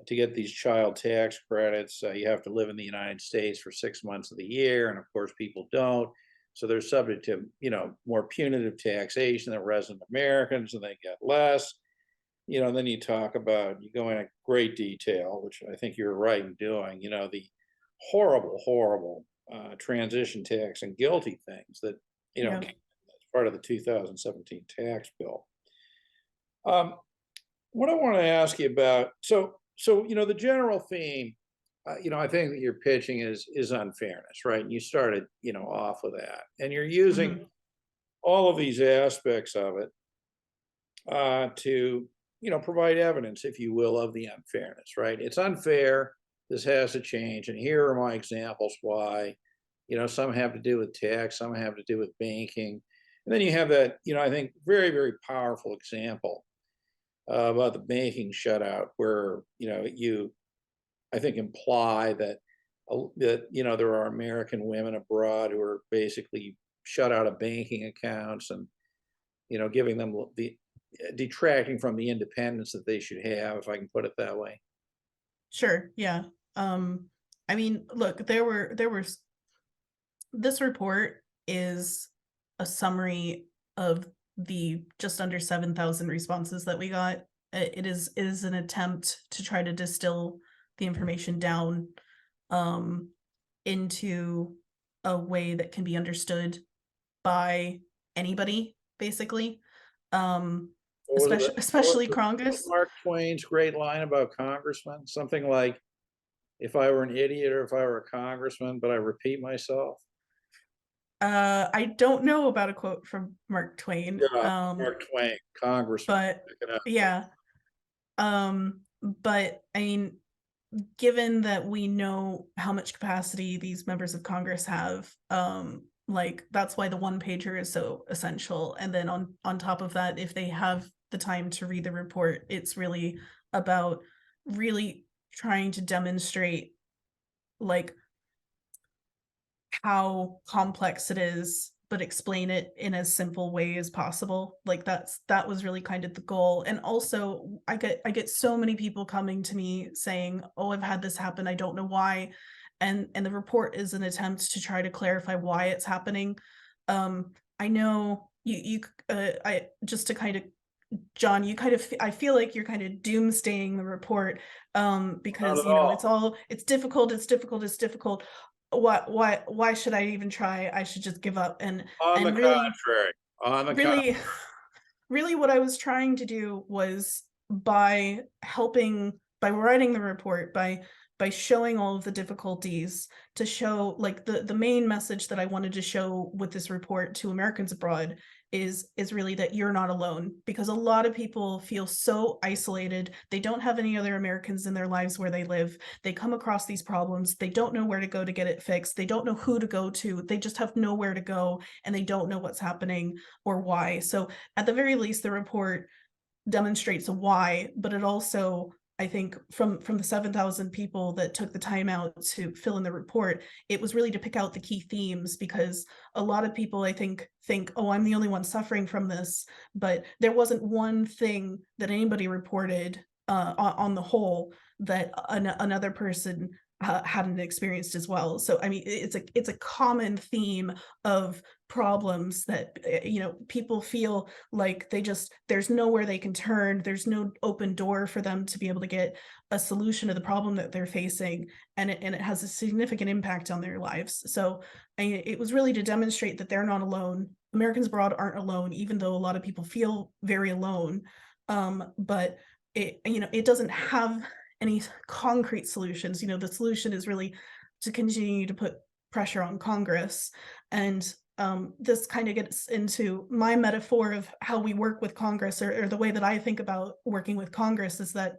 to get these child tax credits, you have to live in the United States for 6 months of the year, and of course, people don't. So they're subject to, more punitive taxation than resident Americans, and they get less. Then you talk about, you go into great detail, which I think you're right in doing, the horrible, horrible transition tax and guilty things that, Yeah. came as part of the 2017 tax bill. What I want to ask you about, so the general theme, I think that you're pitching is unfairness, right? And you started, off with that, and you're using Hmm. all of these aspects of it to, provide evidence, if you will, of the unfairness, right? It's unfair. This has to change, and here are my examples why. Some have to do with tax, some have to do with banking, and then you have that, I think very, very powerful example about the banking shutout, where you, I think, imply that there are American women abroad who are basically shut out of banking accounts, and giving them the detracting from the independence that they should have, if I can put it that way. Sure. Yeah. Um, I mean, look, this report is a summary of the just under 7,000 responses that we got. It is an attempt to try to distill the information down um, into a way that can be understood by anybody, basically. Um, especially What especially was Congress. Mark Twain's great line about congressmen? Something like, "If I were an idiot or if I were a congressman, but I repeat myself." I don't know about a quote from Mark Twain. Yeah, Mark Twain, congressman. But Check it out. yeah. But I mean, given that we know how much capacity these members of Congress have, like that's why the one pager is so essential. And then on top of that, if they have the time to read the report, it's really about really trying to demonstrate like how complex it is, but explain it in as simple way as possible. Like that was really kind of the goal. And also I get so many people coming to me saying, "Oh, I've had this happen. I don't know why." And the report is an attempt to try to clarify why it's happening. I know I just to kind of John, you kind of I feel like you're kind of doomsdaying the report Not because at all. it's difficult, it's difficult, it's difficult. Why should I even try? I should just give up. On the And really, contrary, on the con really, really what I was trying to do was by writing the report, by showing all of the difficulties, to show like the main message that I wanted to show with this report to Americans abroad is really that you're not alone, because a lot of people feel so isolated. They don't have any other Americans in their lives where they live. They come across these problems, they don't know where to go to get it fixed, they don't know who to go to, they just have nowhere to go, and they don't know what's happening or why. So at the very least, the report demonstrates a why, but it also, I think, from the 7,000 people that took the time out to fill in the report, it was really to pick out the key themes, because a lot of people, I think, oh, I'm the only one suffering from this, but there wasn't one thing that anybody reported on the whole that another person hadn't experienced as well. So I mean, it's a common theme of problems that people feel like there's nowhere they can turn, there's no open door for them to be able to get a solution to the problem that they're facing, and it has a significant impact on their lives. So it was really to demonstrate that they're not alone. Americans abroad aren't alone, even though a lot of people feel very alone. But it doesn't have any concrete solutions. The solution is really to continue to put pressure on Congress. And this kind of gets into my metaphor of how we work with Congress, or the way that I think about working with Congress is that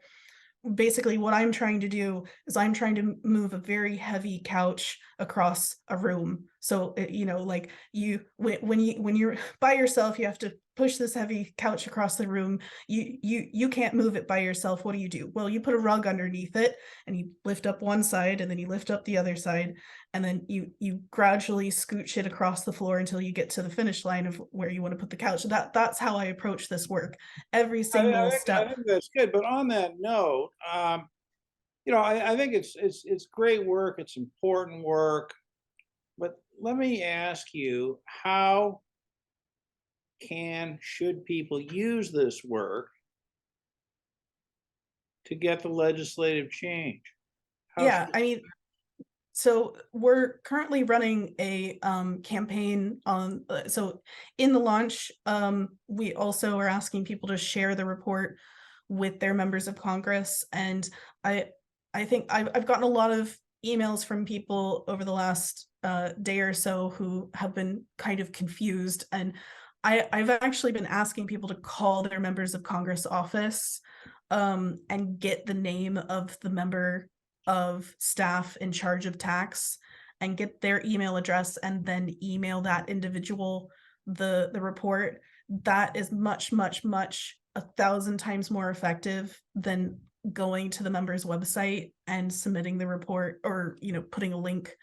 basically what I'm trying to do is I'm trying to move a very heavy couch across a room. So like when you're by yourself, you have to push this heavy couch across the room. You can't move it by yourself. What do? Well, you put a rug underneath it and you lift up one side and then you lift up the other side, and then you gradually scooch it across the floor until you get to the finish line of where you want to put the couch. That's how I approach this work. Every single I step. think that's good. But on that note, I think it's great work. It's important work. But let me ask you, how should people use this work to get the legislative change? How should Yeah, I mean, so we're currently running a campaign on, so in the launch, we also are asking people to share the report with their members of Congress. And I think I've gotten a lot of emails from people over the last day or so who have been kind of confused. And I've actually been asking people to call their members of Congress office and get the name of the member of staff in charge of tax and get their email address and then email that individual the report. That is much, much, much 1,000 times more effective than going to the member's website and submitting the report, or putting a link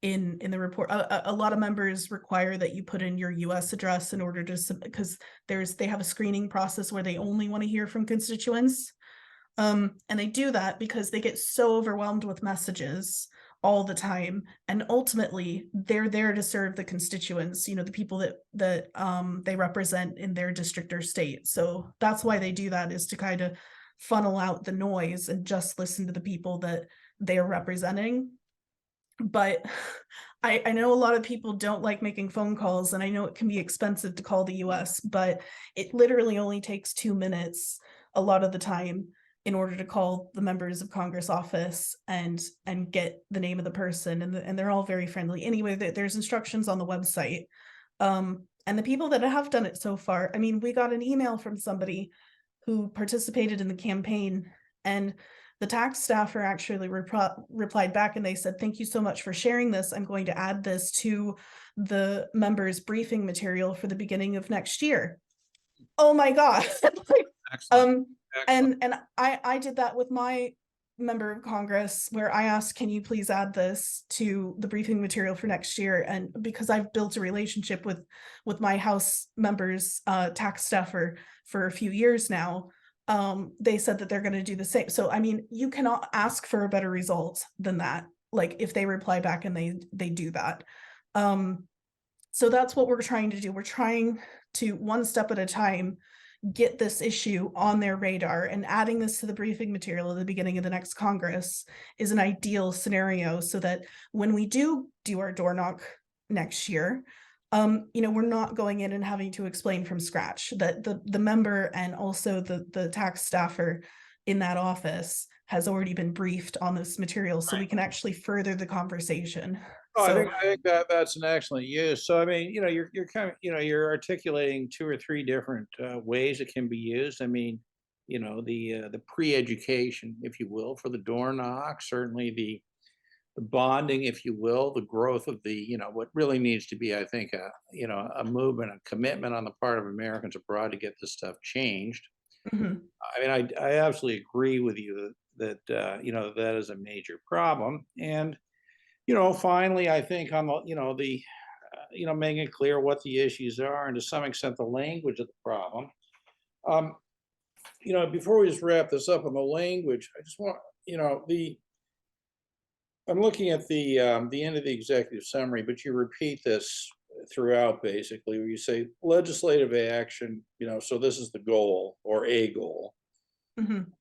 in the report. A lot of members require that you put in your US address in order to submit, because they have a screening process where they only want to hear from constituents. And they do that because they get so overwhelmed with messages all the time, and ultimately they're there to serve the constituents, the people that they represent in their district or state. So that's why they do that, is to kind of funnel out the noise and just listen to the people that they're representing. But I know a lot of people don't like making phone calls, and I know it can be expensive to call the US, but it literally only takes 2 minutes a lot of the time in order to call the members of Congress office and get the name of the person. And they're all very friendly. Anyway, there's instructions on the website. And the people that have done it so far, I mean, we got an email from somebody who participated in the campaign, and the tax staffer actually replied back, and they said, "Thank you so much for sharing this. I'm going to add this to the members' briefing material for the beginning of next year." Oh my God. excellent. And I did that with my member of Congress, where I asked, "Can you please add this to the briefing material for next year?" And because I've built a relationship with my House members, tax staffer for a few years now, they said that they're going to do the same. So I mean, you cannot ask for a better result than that. Like, if they reply back and they do that. So that's what we're trying to do. We're trying to, one step at a time, get this issue on their radar, and adding this to the briefing material at the beginning of the next Congress is an ideal scenario, so that when we do our door knock next year, we're not going in and having to explain from scratch. That the member and also the tax staffer in that office has already been briefed on this material, so we can actually further the conversation. Oh, So I think that that's an excellent use. So I mean, you're kind of, you're articulating two or three different ways it can be used. I mean, the pre-education, if you will, for the door knock, certainly the bonding, if you will, the growth of the, what really needs to be, I think, a movement, a commitment on the part of Americans abroad to get this stuff changed. mhm. I mean, I absolutely agree with you that that is a major problem. And finally, I think on the, making it clear what the issues are, and to some extent the language of the problem. Um, before we just wrap this up on the language, I just want, I'm looking at the end of the executive summary, but you repeat this throughout, basically, where you say legislative action, so this is the goal, or a goal, Mhm.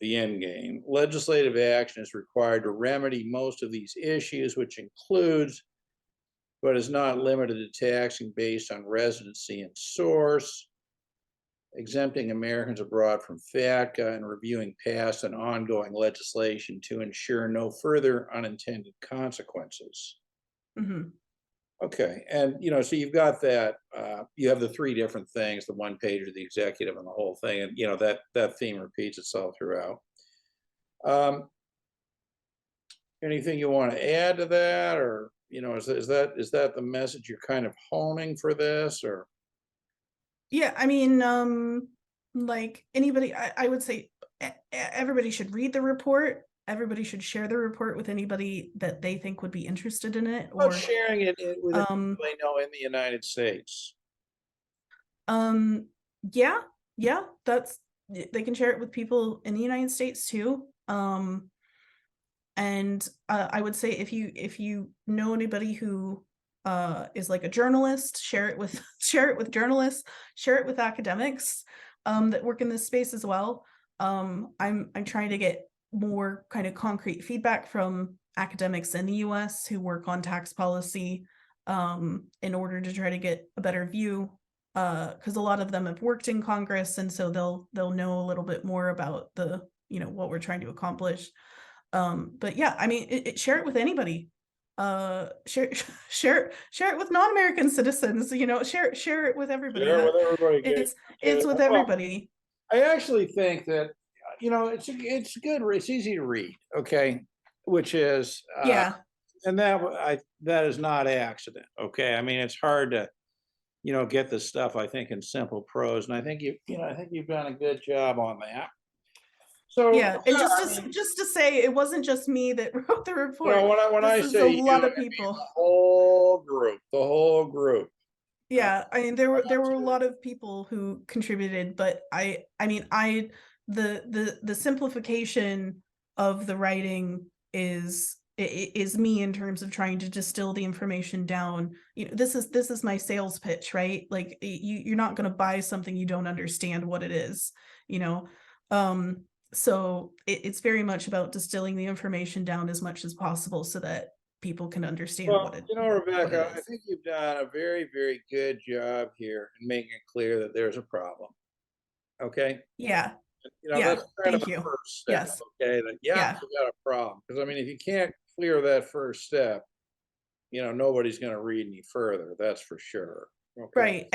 the end game. Legislative action is required to remedy most of these issues, which includes but is not limited to taxing based on residency and source, exempting Americans abroad from FATCA, and reviewing past and ongoing legislation to ensure no further unintended consequences. Mhm. Okay, and so you've got that. You have the three different things: the one pager, the executive, and the whole thing. And that theme repeats itself throughout. Um, Anything you want to add to that, or is that the message you're kind of honing for this, or? Yeah, I mean, like anybody, I would say everybody should read the report. Everybody should share the report with anybody that they think would be interested in it, About or sharing it with um, people they know in the United States. um, yeah, yeah, they can share it with people in the United States too. And I would say if you know anybody who is like a journalist, share it with share it with journalists, share it with academics that work in this space as well. I'm trying to get more kind of concrete feedback from academics in the US who work on tax policy in order to try to get a better view, because a lot of them have worked in Congress, and so they'll know a little bit more about the what we're trying to accomplish. But yeah, I mean, share it with anybody. Share share it with non-American citizens. Share it with everybody. Share it That with everybody. it's with Well, everybody. I actually think that it's good. It's easy to read. Okay, which is Yeah, and that is not accident. Okay, I mean it's hard to get this stuff. I think in simple prose, and I think you've done a good job on that. So yeah. And yeah, I mean, just to say, it wasn't just me that wrote the report. when This I is a say you, lot I of mean people. the whole group. Uh, Yeah, I mean there were a lot of people who contributed, but I mean the simplification of the writing is me in terms of trying to distill the information down. This is my sales pitch, right? Like you're not going to buy something you don't understand what it is, you know. Um so it's very much about distilling the information down as much as possible so that people can understand Well, what it Rebecca, I is. think you've done a very, very good job here in making it clear that there's a problem. Okay. Yeah. That's Yeah, kind of thank the you. first step. Yes. Okay. That, yeah, Yeah, we got a problem. Because, I mean, if you can't clear that first step, nobody's going to read any further. That's for sure. Okay. right.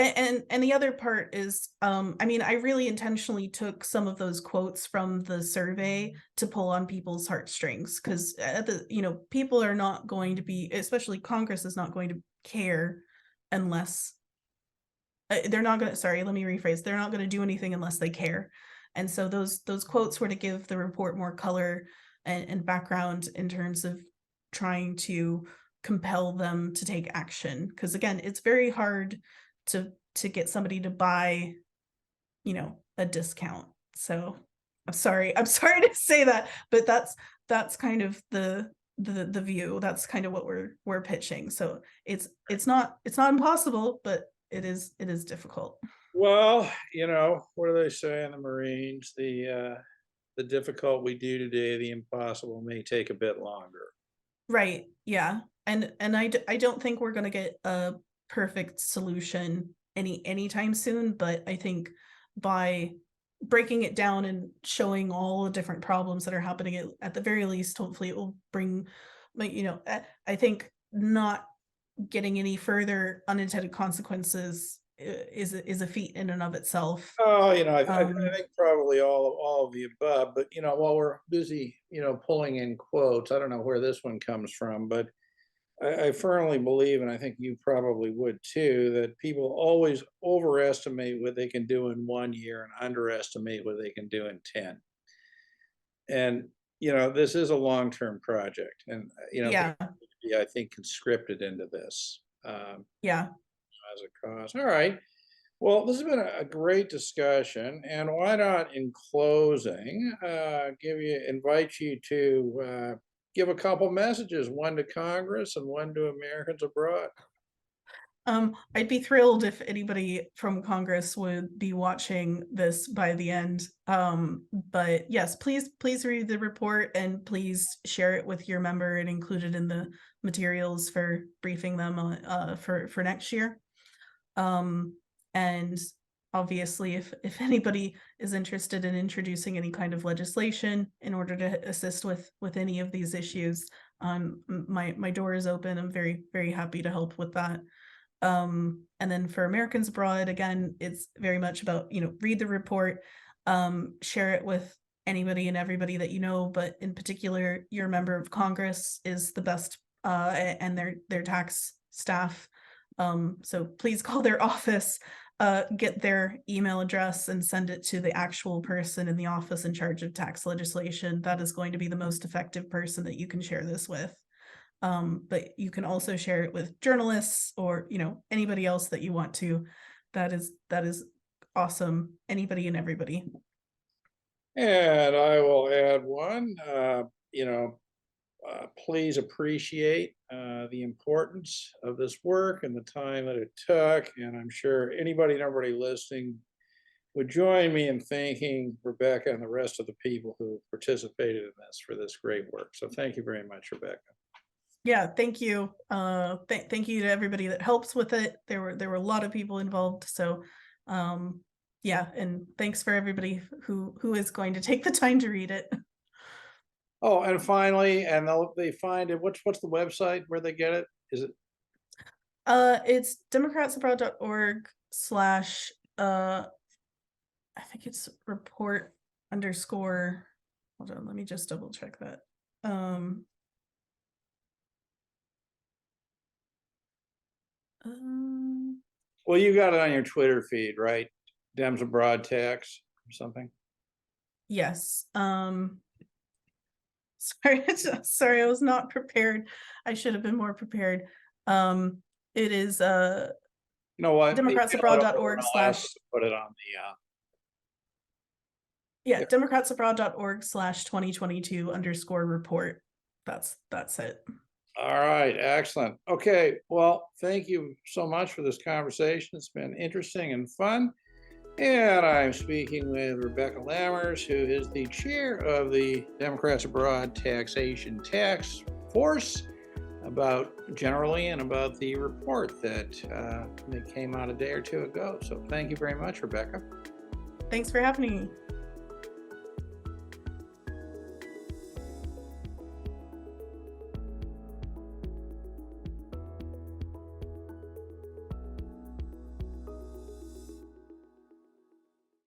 And the other part is, I mean, I really intentionally took some of those quotes from the survey to pull on people's heartstrings, because people are not going to be, especially Congress is not going to care unless they're not going to, sorry, let me rephrase, they're not going to do anything unless they care. And so those quotes were to give the report more color and background in terms of trying to compel them to take action, because again, it's very hard to get somebody to buy a discount. So I'm sorry to say that, but that's kind of the view. That's kind of what we're pitching. So it's not impossible, but it is difficult. Well, what do they say in the Marines? The difficult we do today, the impossible may take a bit longer. Right. Yeah. And I don't think we're going to get a perfect solution anytime soon, but I think by breaking it down and showing all the different problems that are happening at the very least, hopefully it will bring, like, I think not getting any further unintended consequences is a feat in and of itself. Oh, I Um, think probably all of the above. But while we're busy, pulling in quotes, I don't know where this one comes from, but I firmly believe, and I think you probably would too, that people always overestimate what they can do in 1 year and underestimate what they can do in 10. And this is a long-term project, and yeah, people need to be, I think, conscripted into this yeah. as a cause. All right. Well, this has been a great discussion, and why not, in closing, invite you to give a couple messages, one to Congress and one to Americans abroad. I'd be thrilled if anybody from Congress would be watching this by the end. But yes, please read the report and please share it with your member and include it in the materials for briefing them for next year. And obviously, if anybody is interested in introducing any kind of legislation in order to assist with any of these issues, my door is open. I'm very happy to help with that. And then for Americans abroad, again, it's very much about, read the report, share it with anybody and everybody that you know, but in particular, your member of Congress is the best, and their tax staff. So please call their office, get their email address and send it to the actual person in the office in charge of tax legislation. That is going to be the most effective person that you can share this with. But you can also share it with journalists or, anybody else that you want to. That is awesome. Anybody and everybody. And I will add one, please appreciate the importance of this work and the time that it took. And I'm sure anybody and everybody listening would join me in thanking Rebecca and the rest of the people who participated in this for this great work. So thank you very much, Rebecca. Yeah, thank you. Thank you to everybody that helps with it. There were a lot of people involved. So yeah, and thanks for everybody who is going to take the time to read it. Oh, and finally, and they find it. What's the website where they get it? Is it? It's democratsabroad.org/ I think it's report _ hold on, let me just double check that. Well, you got it on your Twitter feed, right? Dems Abroad Tax or something. Yes. Sorry, I was not prepared. I should have been more prepared. It is You know what? democratsabroad.org/ put it on the yeah, democratsabroad.org/ 2022 _ report. That's it. All right, excellent. Okay, well, thank you so much for this conversation. It's been interesting and fun. And I'm speaking with Rebecca Lammers, who is the chair of the Democrats Abroad Taxation Task Force, about generally and about the report that came out a day or two ago. So thank you very much, Rebecca. Thanks for having me.